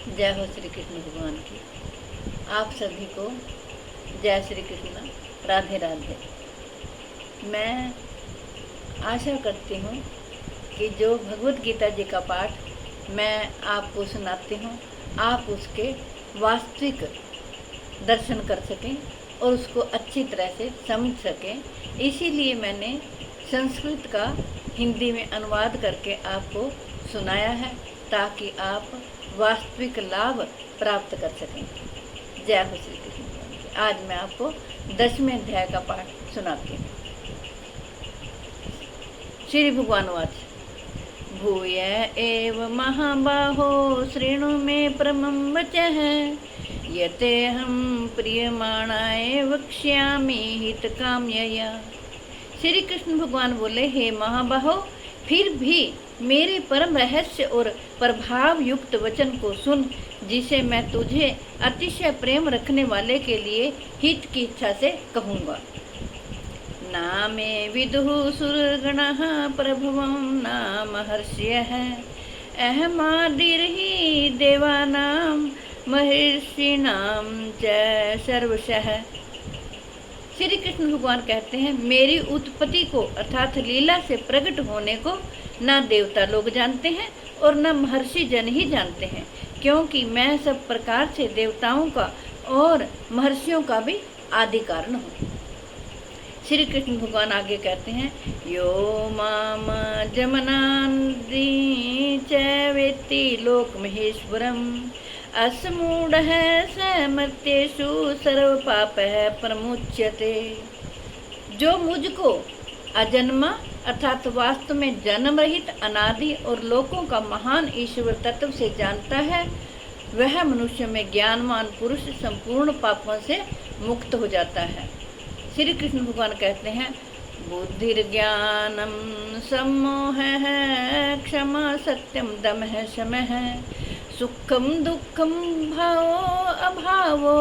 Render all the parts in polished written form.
जय हो श्री कृष्ण भगवान की। आप सभी को जय श्री कृष्ण, राधे राधे। मैं आशा करती हूँ कि जो भगवत गीता जी का पाठ मैं आपको सुनाती हूँ, आप उसके वास्तविक दर्शन कर सकें और उसको अच्छी तरह से समझ सकें। इसीलिए मैंने संस्कृत का हिंदी में अनुवाद करके आपको सुनाया है, ताकि आप वास्तविक लाभ प्राप्त कर सकें। जय हो श्री कृष्ण। आज मैं आपको 10वें अध्याय का पाठ सुनाती हूँ। श्री भगवान वाच भूय एव महाबाहो शृणु मे परमं वचः यते हम प्रियमाणाय वक्ष्यामि हितकाम्यया। श्री कृष्ण भगवान बोले, हे महाबाहो, फिर भी मेरे परम रहस्य और प्रभाव युक्त वचन को सुन, जिसे मैं तुझे अतिशय प्रेम रखने वाले के लिए हित की इच्छा से कहूँगा। ना मे विदुः सुरगणः प्रभवं न महर्षयः अहमादिर्हि देवानां महर्षिणां च सर्वशः। श्री कृष्ण भगवान कहते हैं, मेरी उत्पत्ति को अर्थात लीला से प्रकट होने को न देवता लोग जानते हैं और न महर्षि जन ही जानते हैं, क्योंकि मैं सब प्रकार से देवताओं का और महर्षियों का भी आदि कारण हूँ। श्री कृष्ण भगवान आगे कहते हैं, यो माम जमनान्दी च वेत्ति लोक महेश्वरम असमूढ़ स मर्त्येषु सर्व पापः प्रमुच्यते। जो मुझको अजन्मा अर्थात वास्तव में जन्म रहित अनादि और लोकों का महान ईश्वर तत्व से जानता है, वह मनुष्य में ज्ञानवान पुरुष संपूर्ण पापों से मुक्त हो जाता है। श्री कृष्ण भगवान कहते हैं, बुद्धिर्ज्ञानम सम्मोहः क्षमा सत्यम दमः शमः सुखम दुखम भावो अभावो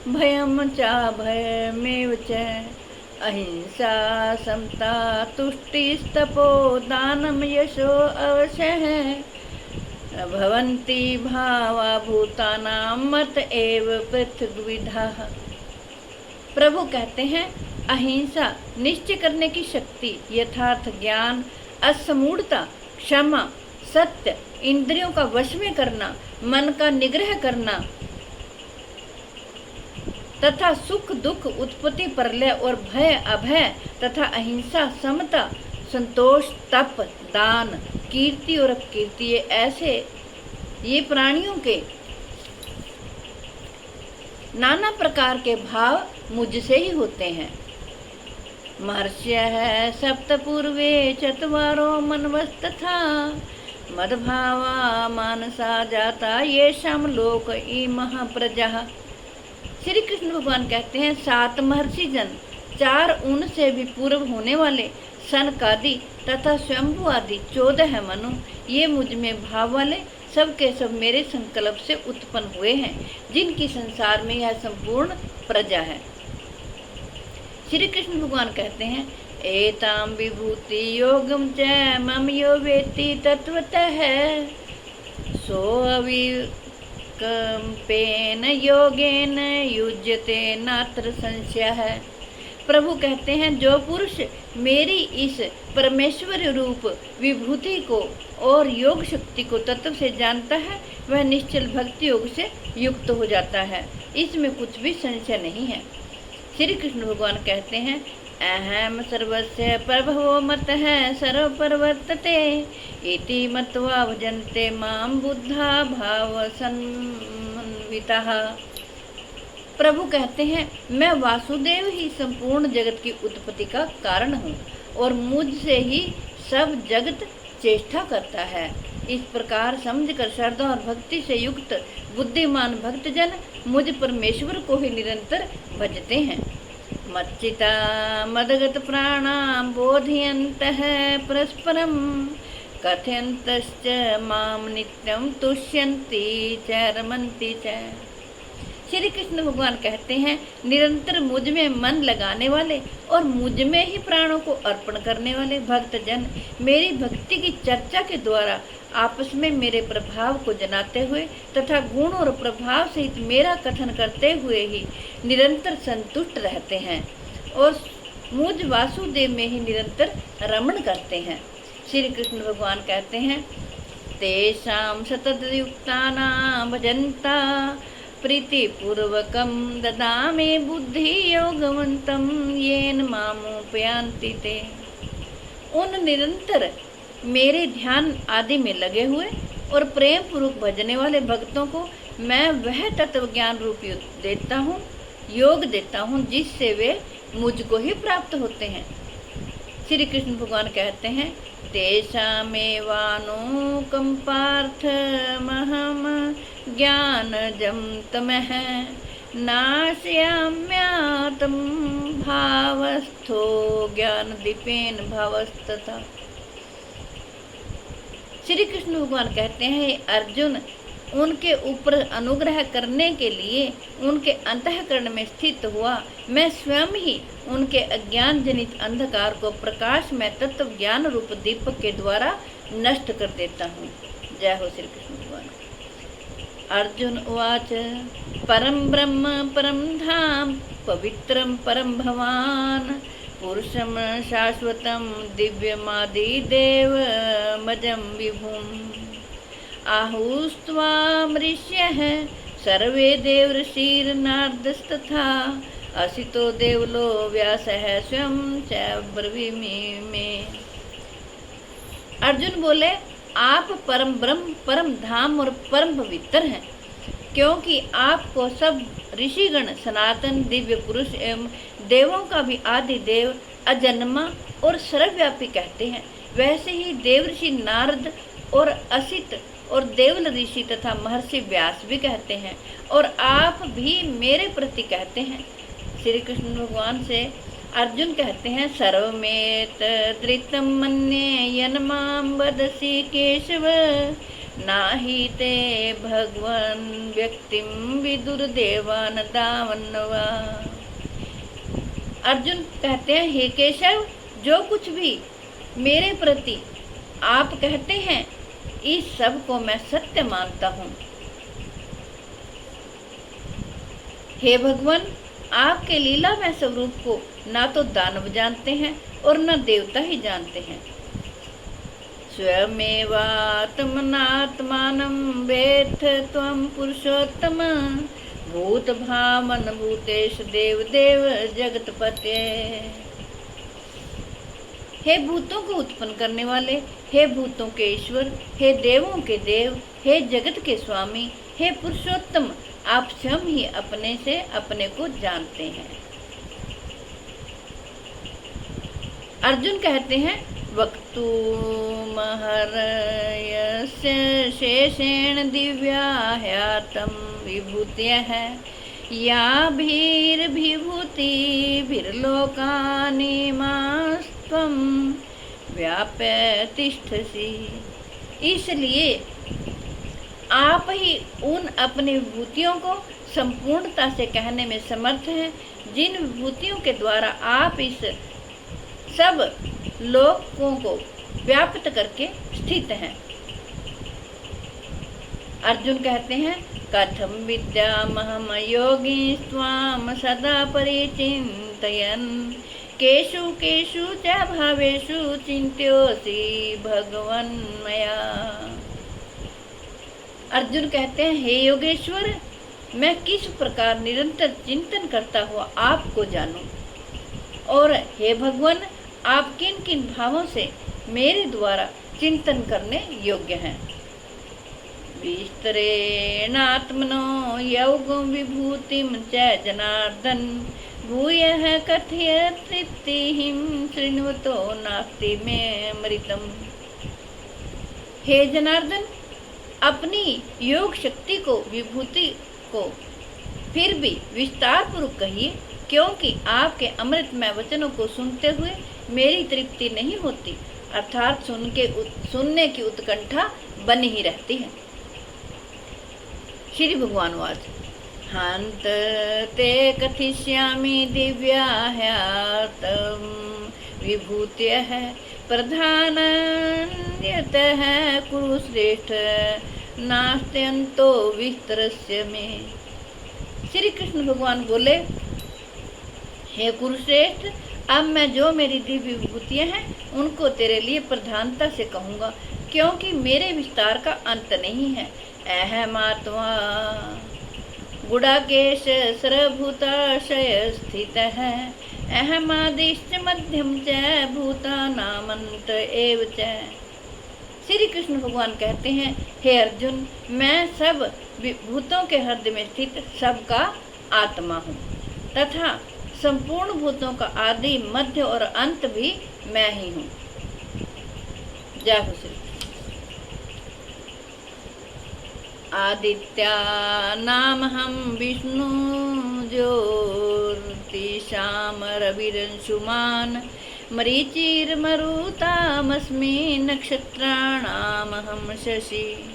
भयम च भयमेव च अहिंसा समता तुष्टिस्तपो दानम यशो अवशः भवन्ति भावा भूतानां मत एव पृथग्विधाः। प्रभु कहते हैं, अहिंसा, निश्चय करने की शक्ति, यथार्थ ज्ञान, असमूढ़ता, क्षमा, सत्य, इंद्रियों का वश में करना, मन का निग्रह करना तथा सुख दुख, उत्पत्ति प्रलय और भय अभय तथा अहिंसा, समता, संतोष, तप, दान, कीर्ति और अपकीर्ति, ये प्राणियों के नाना प्रकार के भाव मुझसे ही होते हैं। महर्षयः सप्त पूर्वे चत्वारो मनवस्तथा मद्भावा मानसा जाता येषां लोक इमः प्रजाः। श्री कृष्ण भगवान कहते हैं, 7 महर्षि जन, 4 उनसे भी पूर्व होने वाले सनकादि तथा स्वयंभू आदि 14 मनु, ये मुझ में भाव वाले सब के सब मेरे संकल्प से उत्पन्न हुए हैं, जिनकी संसार में यह संपूर्ण प्रजा है। श्री कृष्ण भगवान कहते हैं, एतां विभूति योगम च मम यो वेत्ति तत्वतः सोऽविकम्पेन योगेन युज्यते नात्र संशयः। प्रभु कहते हैं, जो पुरुष मेरी इस परमेश्वर रूप विभूति को और योग शक्ति को तत्व से जानता है, वह निश्चल भक्ति योग से युक्त हो जाता है, इसमें कुछ भी संशय नहीं है। श्री कृष्ण भगवान कहते हैं, अहम सर्वस्य प्रभवो मतः सर्व प्रवर्तते इति मत्वा भजन्ते मां बुद्धा भाव संविताः। प्रभु कहते हैं, मैं वासुदेव ही संपूर्ण जगत की उत्पत्ति का कारण हूँ और मुझसे ही सब जगत चेष्टा करता है। इस प्रकार समझकर श्रद्धा और भक्ति से युक्त बुद्धिमान भक्तजन मुझ परमेश्वर को ही निरंतर भजते हैं। मच्चिता मदगत प्राणा बोधयन्तः परस्परं कथयन्तश्च माम नित्यं तुष्यन्ति च रमन्ति च। श्री कृष्ण भगवान कहते हैं, निरंतर मुझ में मन लगाने वाले और मुझ में ही प्राणों को अर्पण करने वाले भक्तजन मेरी भक्ति की चर्चा के द्वारा आपस में मेरे प्रभाव को जनाते हुए तथा गुण और प्रभाव सहित मेरा कथन करते हुए ही निरंतर संतुष्ट रहते हैं और मुझ वासुदेव में ही निरंतर रमण करते हैं। श्री कृष्ण भगवान कहते हैं, तेषां सततयुक्तानां भजन्ता प्रीतिपूर्वकं ददामि बुद्धि योगवन्तं येन मामुपयान्ति ते। उन निरंतर मेरे ध्यान आदि में लगे हुए और प्रेम पूर्वक भजने वाले भक्तों को मैं वह तत्व ज्ञान रूपी देता हूँ, योग देता हूँ, जिससे वे मुझको ही प्राप्त होते हैं। श्री कृष्ण भगवान कहते हैं, तेषामेवानुकं पार्थ महम ज्ञानजं तमः नाशयाम्यातं भावस्थो ज्ञानदीपेन भावस्तथा। श्री कृष्ण भगवान कहते हैं, अर्जुन, उनके ऊपर अनुग्रह करने के लिए उनके अंतःकरण में स्थित हुआ मैं स्वयं ही उनके अज्ञान जनित अंधकार को प्रकाश में तत्व ज्ञान रूप दीपक के द्वारा नष्ट कर देता हूँ। जय हो श्री कृष्ण भगवान। अर्जुन उवाच, परम ब्रह्म परम धाम पवित्रम परम भवान पुरुषम शाश्वतम दिव्यमादिदेवमजं विभुम् आहुस्त्वामृष्यः सर्वे देवर्षिर्नारदस्तथा असितो देवलो व्यासः स्वयं च ब्रवीमि मे। अर्जुन बोले, आप परम ब्रह्म परम धाम और परम पवित्र हैं, क्योंकि आपको सब ऋषिगण सनातन दिव्य पुरुष एवं देवों का भी आदि देव अजन्मा और सर्वव्यापी कहते हैं। वैसे ही देवर्षि नारद और असित और देवल ऋषि तथा महर्षि व्यास भी कहते हैं, और आप भी मेरे प्रति कहते हैं। श्री कृष्ण भगवान से अर्जुन कहते हैं, सर्वमेत धृतं मन्ये यन्मां वदसि केशव नाहि ते भगवन् व्यक्तिं विदुर्देवान् दावन्नवा। अर्जुन कहते हैं, हे केशव, जो कुछ भी मेरे प्रति आप कहते हैं इस सब को मैं सत्य मानता हूँ। हे भगवान, आपके लीलामय स्वरूप को ना तो दानव जानते हैं और न देवता ही जानते हैं। स्वयमेवात्मनात्मानं वेत्थ त्वं पुरुषोत्तम भूत भावन भूतेश देवदेव जगतपते। हे भूतों को उत्पन्न करने वाले, हे भूतों के ईश्वर, हे देवों के देव, हे जगत के स्वामी, हे पुरुषोत्तम, आप स्वयं ही अपने से अपने को जानते हैं। अर्जुन कहते हैं, वक्तुमहर्यस्य शेषेण दिव्याह्यातं विभूतयः याभिर्विभूतिभिर्लोकानिमास्त्वं व्याप्य तिष्ठसि। इसलिए आप ही उन अपनी विभूतियों को संपूर्णता से कहने में समर्थ हैं, जिन विभूतियों के द्वारा आप इस सब लोकों को व्याप्त करके स्थित हैं। अर्जुन कहते हैं, कथम विद्यामहम योगी स्वाम सदा परिचिन्तयन् केषु केषु च भावेषु चिन्त्योऽसि भगवन् मया। अर्जुन कहते हैं, हे योगेश्वर, मैं किस प्रकार निरंतर चिंतन करता हुआ आपको जानूं, और हे भगवान, आप किन किन भावों से मेरे द्वारा चिंतन करने योग्य हैं। विस्तरेणात्मनो योगं विभूतिं च जनार्दन भूयः कथय तृप्तिं शृण्वतो नास्ति मे अमृतम्। हे जनार्दन, अपनी योग शक्ति को, विभूति को फिर भी विस्तार पूर्वक कहिए, क्योंकि आपके अमृतमय वचनों को सुनते हुए मेरी तृप्ति नहीं होती, अर्थात सुनने की उत्कंठा बनी ही रहती है। श्री भगवान वाच, हंत ते कथिष्यामि दिव्याह्यातं विभूतयः प्रधानयतः कुरुश्रेष्ठ नास्त्यंतो विस्तरस्य में। श्री कृष्ण भगवान बोले, हे कुरुश्रेष्ठ, अब मैं जो मेरी दिव्य विभूतियाँ हैं उनको तेरे लिए प्रधानता से कहूँगा, क्योंकि मेरे विस्तार का अंत नहीं है। अहमात्मा गुडाकेश सर्वभूताशय स्थित है, अहमादिश्च मध्यम च भूतानामंत एव च। श्री कृष्ण भगवान कहते हैं, हे अर्जुन, मैं सब भूतों के हृदय में स्थित सबका आत्मा हूँ तथा संपूर्ण भूतों का आदि, मध्य और अंत भी मैं ही हूँ। जय हो श्री। आदित्या नाम हम विष्णु ज्योतिषाम रविरंशुमान मरीचिर्मरुतामस्मि नक्षत्राणामहं शशि।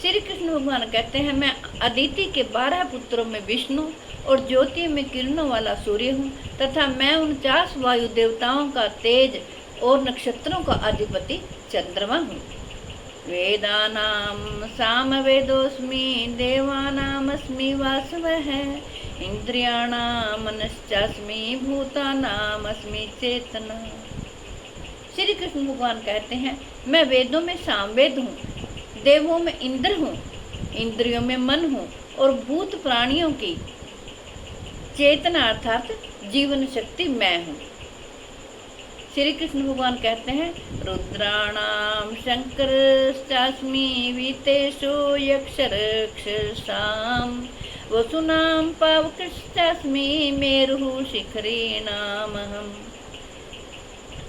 श्री कृष्ण भगवान कहते हैं, मैं अदिति के 12 पुत्रों में विष्णु और ज्योति में किरणों वाला सूर्य हूँ तथा मैं 49 वायु देवताओं का तेज और नक्षत्रों का अधिपति चंद्रमा हूँ। वेदानां सामवेदोऽस्मि देवानामस्मि वासवः इंद्रियाणां मनश्चास्मि भूतानामस्मि चेतना। श्री कृष्ण भगवान कहते हैं, मैं वेदों में सामवेद हूँ, देवों में इंद्र हूँ, इंद्रियों में मन हूँ और भूत प्राणियों की चेतना अर्थात जीवन शक्ति मैं हूँ। श्री कृष्ण भगवान कहते हैं, रुद्राणाम शंकरश्चास्मि वीतेषु यक्षरक्षसाम वसुनाम पावकश्चास्मि मेरुः शिखरीणामहम्।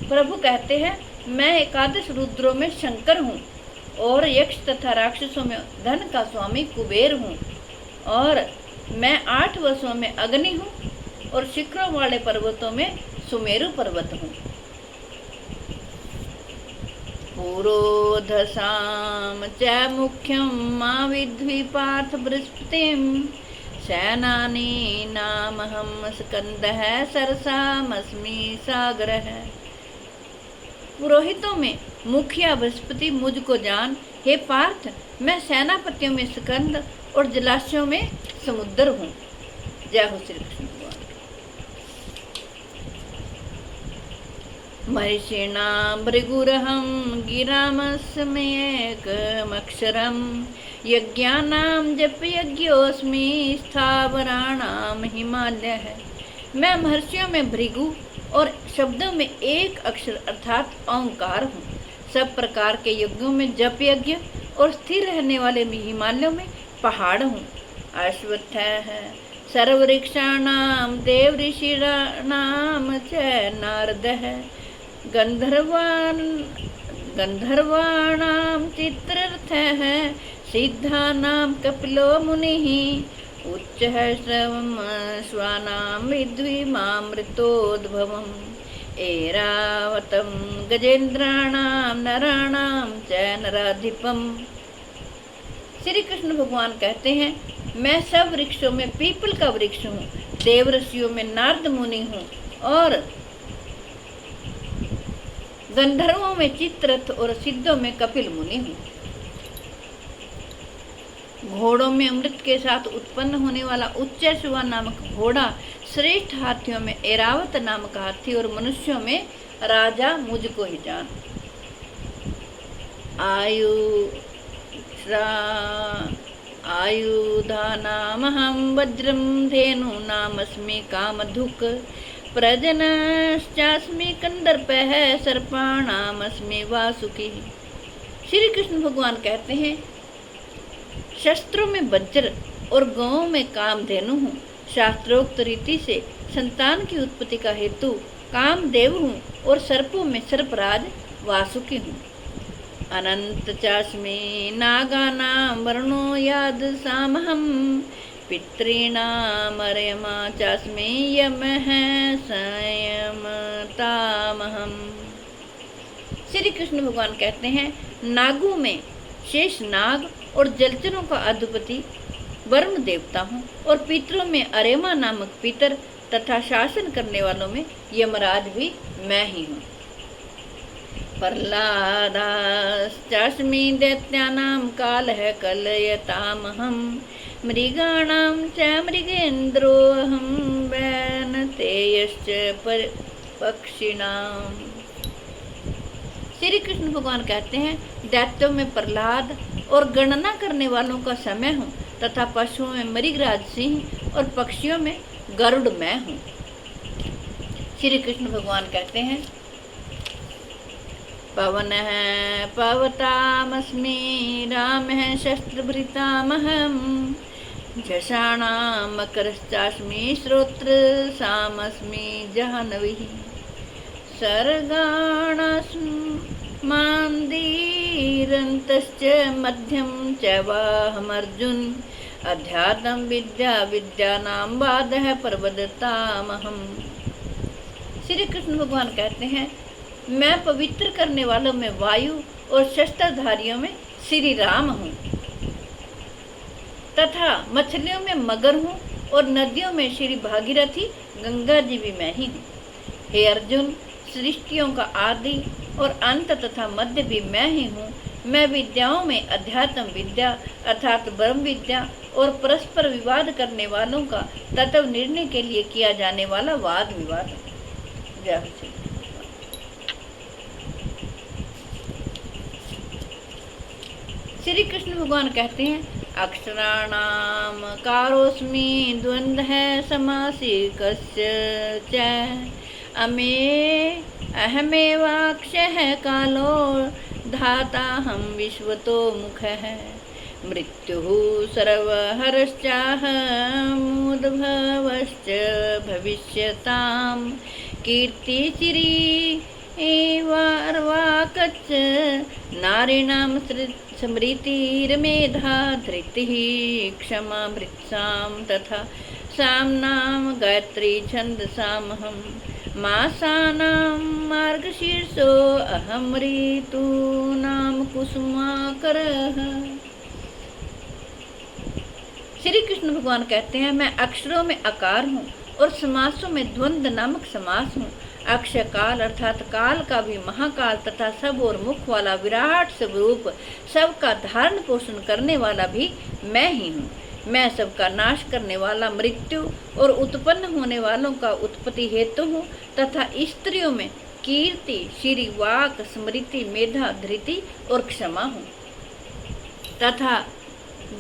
प्रभु कहते हैं, मैं 11 रुद्रों में शंकर हूँ और यक्ष तथा राक्षसों में धन का स्वामी कुबेर हूँ और मैं 8 वसुओं में अग्नि हूँ और शिखरों वाले पर्वतों में सुमेरु पर्वत हूँ। पुरोधसाम च मुख्यम मा विद्वि पार्थ बृहस्पतिम सेनानी नामहं स्कंदः सरसामस्मि सागरः। पुरोहितों में मुखिया बृहस्पति मुझको जान, हे पार्थ, मैं सेनापतियों में स्कंद और जलाशयों में समुद्र हूँ। जय हो श्री कृष्ण भगवान। महिषिणां भृगुरहं गिरामस्म्येकमक्षरं यज्ञानां जपयज्ञोऽस्मि स्थावराणां हिमालयः। मैं महर्षियों में भृगु और शब्दों में एक अक्षर अर्थात ओंकार हूँ। सब प्रकार के यज्ञों में जप यज्ञ और स्थिर रहने वाले हिमालयों में पहाड़ हूँ। अश्वत्थः सर्ववृक्षाणां देव ऋषीणां च नारदः गंधर्वाणां चित्ररथः सिद्धानां कपिलो मुनिः उच्चः श्रवणानां विद्विमामृतोद्भवम् ऐरावतं गजेन्द्राणां नराणां च नराधिपम्। श्री कृष्ण भगवान कहते हैं, मैं सब वृक्षों में पीपल का वृक्ष हूँ, देवऋषियों में नारद मुनि हूँ और गंधर्वों में चित्ररथ और सिद्धों में कपिल मुनि हूँ। घोड़ों में अमृत के साथ उत्पन्न होने वाला उच्चैश्रवा नामक घोड़ा, श्रेष्ठ हाथियों में ऐरावत नामक हाथी और मनुष्यों में राजा मुझको ही जान। आयुधानामहं वज्रं धेनूनामस्मि कामधुक् प्रजनश्चास्मि कंदर्पः सर्पाणामस्मि वासुकी। श्री कृष्ण भगवान कहते हैं, शस्त्रों में वज्र और गौओं में कामधेनु हूँ। शास्त्रोक्त रीति से संतान की उत्पत्ति का हेतु कामदेव हूँ और सर्पों में सर्पराज वासुकी हूँ। अनंत चास्मि नागानां वर्णो याद सामहं पितॄणां अर्यमा चास्मि यमः संयमतामहम्। श्री कृष्ण भगवान कहते हैं, नागों में शेष नाग और जलचरों का अधिपति वरुण देवता हूँ और पितरों में अरेमा नामक पितर तथा शासन करने वालों में यमराज भी मैं ही हूँ। प्रह्लादाश्चास्मि दैत्यानां कालः कलयतामहं मृगाणां च मृगेन्द्रोऽहं वैनतेयश्च पक्षिणाम्। श्री कृष्ण भगवान कहते हैं, दैत्यों में प्रहलाद और गणना करने वालों का समय हूँ, तथा पशुओं में मृगराज सिंह और पक्षियों में गरुड़ मैं हूँ। श्री कृष्ण भगवान कहते हैं, पवनः पवतामस्मि रामः शस्त्रभृतामहं झषाणां मकरश्चास्मि श्रोत्रसामस्मि जाह्नवीः सर्गाणास्मान्दीरन्तश्च मध्यं च वाहमर्जुन अध्यात्म विद्या विद्यानां वादः प्रवदतामहम्। श्री कृष्ण भगवान कहते हैं, मैं पवित्र करने वालों में वायु और शस्त्रधारियों में श्री राम हूँ, तथा मछलियों में मगर हूँ और नदियों में श्री भागीरथी गंगा जी भी मैं ही हूँ। हे अर्जुन, सृष्टियों का आदि और अंत तथा मध्य भी मैं ही हूँ। मैं विद्याओं में अध्यात्म विद्या अर्थात ब्रह्म विद्या और परस्पर विवाद करने वालों का तत्व निर्णय के लिए किया जाने वाला वाद विवाद हूँ। श्री कृष्ण भगवान कहते हैं, अक्षराणाम कारोस्मि द्वन्द्वः समासिकस्य च अमे अहमेवाक्षः कालो धाताहं विश्वतो मुखः मृत्युः सर्वहरश्चाहमुद्भवश्च भविष्यताम् कीर्तिचिरी एवार्वाकच्च नारीणां स्मृतिर्मेधा धृतिः क्षमा भृत्सां तथा साम्नां गायत्री छन्दसामहं मासानां मार्गशीर्षो अहं ऋतूनां कुसुमाकरः। श्री कृष्ण भगवान कहते हैं, मैं अक्षरों में आकार हूँ और समासों में द्वंद्व नामक समास हूँ। अक्षय काल अर्थात काल का भी महाकाल तथा सब और मुख वाला विराट स्वरूप, सबका धारण पोषण करने वाला भी मैं ही हूँ। मैं सबका नाश करने वाला मृत्यु और उत्पन्न होने वालों का उत्पत्ति हेतु हूँ तथा स्त्रियों में कीर्ति, श्री, वाक, स्मृति, मेधा, धृति और क्षमा हूँ तथा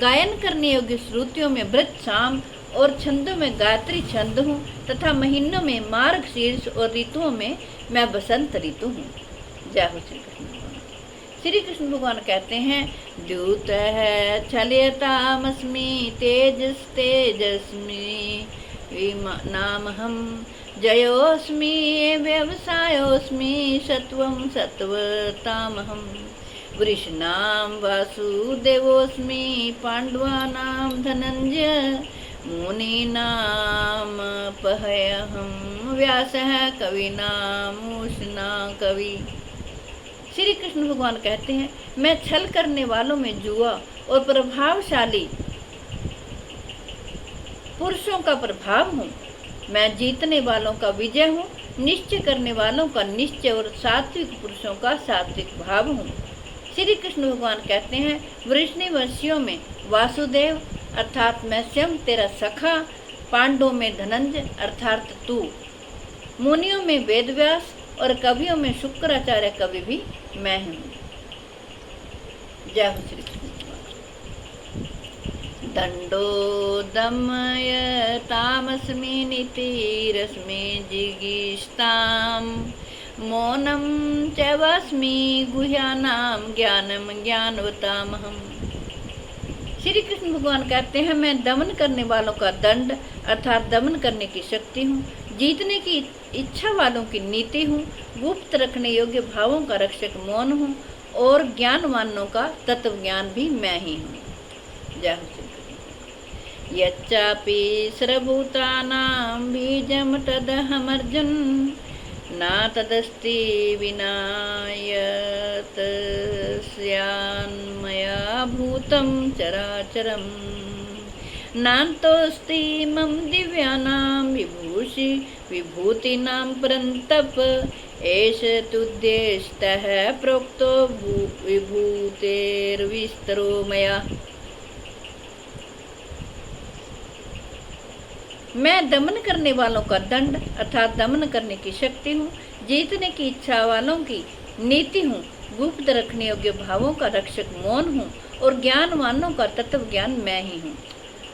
गायन करने योग्य श्रुतियों में वृत साम और छंदों में गायत्री छंद हूँ तथा महीनों में मार्ग शीर्ष और ऋतुओं में मैं बसंत ऋतु हूँ। जय हो श्री कृष्ण भगवान। श्री कृष्ण भगवान कहते हैं, द्यूतः छलयतामस्मि तेजस्तेजस्मि नामहं जयोऽस्मि व्यवसायोऽस्मि सत्वं सत्वतामहं वृषणां वासुदेवोऽस्मि पाण्डवानां धनञ्जय मुनीनामपहयहं व्यासः कवीनामुष्णा कवि। श्री कृष्ण भगवान कहते हैं, मैं छल करने वालों में जुआ और प्रभावशाली पुरुषों का प्रभाव हूँ। मैं जीतने वालों का विजय हूँ, निश्चय करने वालों का निश्चय और सात्विक पुरुषों का सात्विक भाव हूँ। श्री कृष्ण भगवान कहते हैं, वृष्णिवंशियों में वासुदेव अर्थात मैं स्वयं तेरा सखा, पांडवों में धनंजय अर्थात तू, मुनियों में वेदव्यास और कवियों में शुक्राचार्य कवि भी मैं हूँ। जय हो श्री कृष्ण। दंडो दमयतामस्मि नीतिरस्मि जिगीषतां मौनं च वस्मि गुह्यानां ज्ञानं ज्ञानवतामहम्। श्री कृष्ण भगवान कहते हैं, मैं दमन करने वालों का दंड अर्थात दमन करने की शक्ति हूँ, जीतने की इच्छा वालों की नीति हूँ, गुप्त रखने योग्य भावों का रक्षक मौन हूँ और ज्ञानवानों का तत्व ज्ञान भी मैं ही हूँ। जय हो श्री कृष्ण। यच्चापि सर्वभूतानां बीजं तदहमर्जुन न तदस्ति विना यत्स्यान्मया भूतं चराचरम् नान्तोऽस्ति मम दिव्यानां विभूषि विभूतीनां परन्तप एष तुद्देष्टः प्रोक्तो विभूतेर्विस्तरो मया। मैं दमन करने वालों का दंड अर्थात दमन करने की शक्ति हूँ, जीतने की इच्छा वालों की नीति हूँ, गुप्त रखने योग्य भावों का रक्षक मौन हूँ और ज्ञानवानों का तत्व ज्ञान मैं ही हूँ।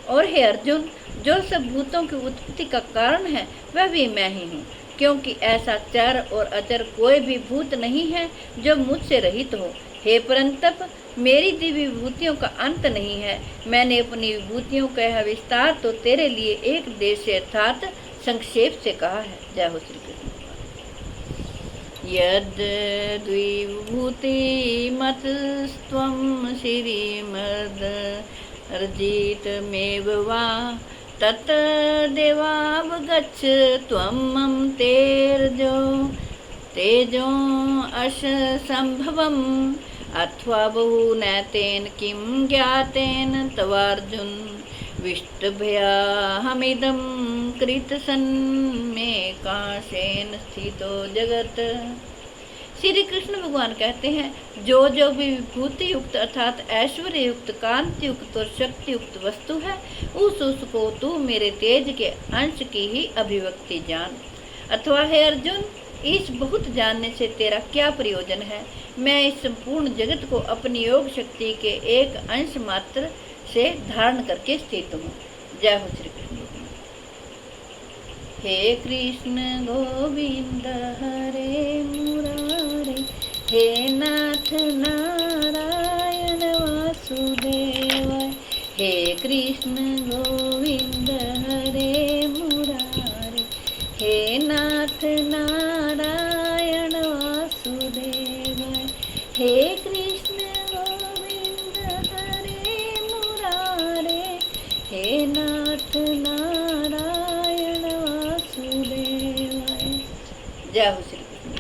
और हे अर्जुन, जो सब भूतों की उत्पत्ति का कारण है वह भी मैं ही हूँ, क्योंकि ऐसा चर और अचर कोई भी भूत नहीं है जो मुझसे रहित हो। हे परंतप, मेरी दिव्य विभूतियों का अंत नहीं है। मैंने अपनी विभूतियों का यह विस्तार तो तेरे लिए एक देश से अर्थात संक्षेप से कहा है। जय हो श्री कृष्ण। यद द्विभूति मतस्त्वं श्रीमद् अर्जितमेव वा तत्देवावगच्छ त्वं मम तेजो असंभवम् अथवा बहुनैतेन किं ज्ञातेन तवार्जुन विष्टभयाहमिदं कृतसन्मेकाशेन स्थितो जगत। श्री कृष्ण भगवान कहते हैं, जो जो भी विभूति युक्त अर्थात ऐश्वर्य युक्त, कांति युक्त और शक्ति युक्त वस्तु है, उसको तू मेरे तेज के अंश की ही अभिव्यक्ति जान। अथवा हे अर्जुन, इस बहुत जानने से तेरा क्या प्रयोजन है? मैं इस संपूर्ण जगत को अपनी योग शक्ति के एक अंश मात्र से धारण करके स्थित हूँ। जय हो श्री कृष्ण। हे कृष्ण गोविंद हरे मुरारे, हे नाथ नारायण वासुदेवाय। हे कृष्ण गोविंद हरे मुरारे, हे नाथ नारायण वासुदेवाय। हे कृष्ण गोविंद हरे मुरारे, हे नाथ नारायण वासुदेवाय। जय हो श्री कृष्ण।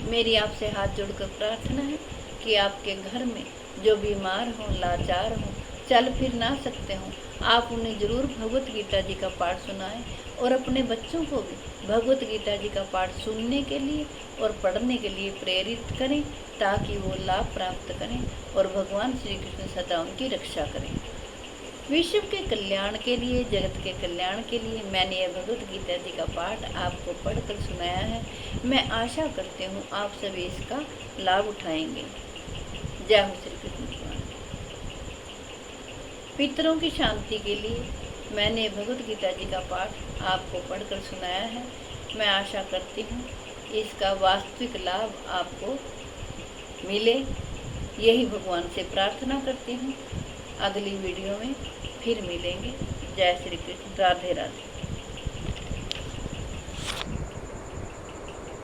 मेरी आपसे हाथ जोड़कर प्रार्थना है कि आपके घर में जो बीमार हो, लाचार हो, चल फिर ना सकते हो, आप उन्हें जरूर भगवत गीता जी का पाठ सुनाएं और अपने बच्चों को भी भगवत गीता जी का पाठ सुनने के लिए और पढ़ने के लिए प्रेरित करें, ताकि वो लाभ प्राप्त करें और भगवान श्री कृष्ण सदा उनकी रक्षा करें। विश्व के कल्याण के लिए, जगत के कल्याण के लिए मैंने यह भगवत गीता जी का पाठ आपको पढ़कर सुनाया है। मैं आशा करती हूँ आप सभी इसका लाभ उठाएंगे। जय हो श्री कृष्ण। पितरों की शांति के लिए मैंने भगवत गीता जी का पाठ आपको पढ़कर सुनाया है। मैं आशा करती हूँ इसका वास्तविक लाभ आपको मिले, यही भगवान से प्रार्थना करती हूँ। अगली वीडियो में फिर मिलेंगे। जय श्री कृष्ण। राधे राधे।